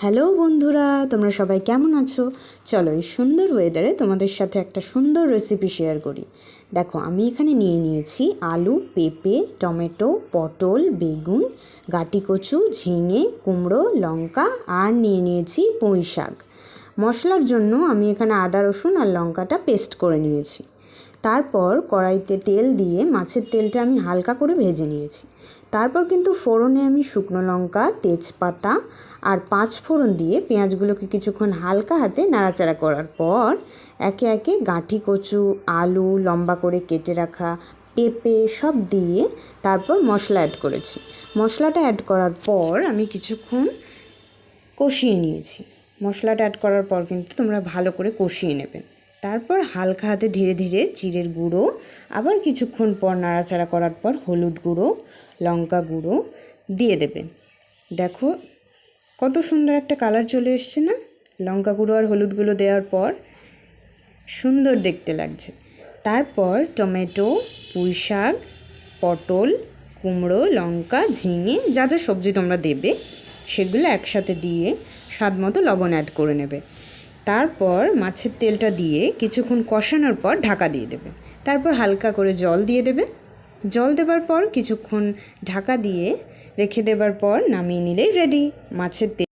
Hello বন্ধুরা, তোমরা সবাই কেমন আছো? চলো এই সুন্দর ওয়েদারে তোমাদের সাথে একটা সুন্দর রেসিপি শেয়ার করি। দেখো, আমি এখানে নিয়েছি আলু, পেঁপে, টমেটো, পটল, বেগুন, গাঁটি কচু, ঝিঙে, কুমড়ো, লঙ্কা আর নিয়েছি পুঁই শাক। মশলার জন্য আমি এখানে আদা, রসুন আর লঙ্কাটা পেস্ট করে নিয়েছি। তারপর কড়াইতে তেল দিয়ে মাছের তেলটা আমি হালকা করে ভেজে নিয়েছি। তারপর কিন্তু ফোড়নে আমি শুকনো লঙ্কা, তেজপাতা আর 5 ফোড়ন দিয়ে পেঁয়াজগুলোকে কিছুক্ষণ হালকা হাতে নাড়াচাড়া করার পর একে একে গাঁটি কচু, আলু, লম্বা করে কেটে রাখা পেঁপে সব দিয়ে তারপর মশলা অ্যাড করেছি। মশলাটা অ্যাড করার পর আমি কিছুক্ষণ কষিয়ে নিয়েছি। মশলাটা অ্যাড করার পর কিন্তু তোমরা ভালো করে কষিয়ে নেবে। তারপর হালকা হাতে ধীরে ধীরে জিরের গুঁড়ো, আবার কিছুক্ষণ পর নাড়াচাড়া করার পর হলুদ গুঁড়ো, লঙ্কা গুঁড়ো দিয়ে দেবে। দেখো কত সুন্দর একটা কালার চলে এসছে না? লঙ্কা গুঁড়ো আর হলুদ গুঁড়ো দেওয়ার পর সুন্দর দেখতে লাগছে। তারপর টমেটো, পুঁই শাক, পটল, কুমড়ো, লঙ্কা, ঝিঙে যা যা সবজি তোমরা দেবে সেগুলো একসাথে দিয়ে স্বাদ মতো লবণ অ্যাড করে নেবে। তারপর মাছের তেলটা দিয়ে কিছুক্ষণ কষানোর পর ঢাকা দিয়ে দেবে। তারপর হালকা করে জল দিয়ে দেবে। জল দেবার পর কিছুক্ষণ ঢাকা দিয়ে রেখে দেবার পর নামিয়ে নিলেই রেডি মাছের তেল।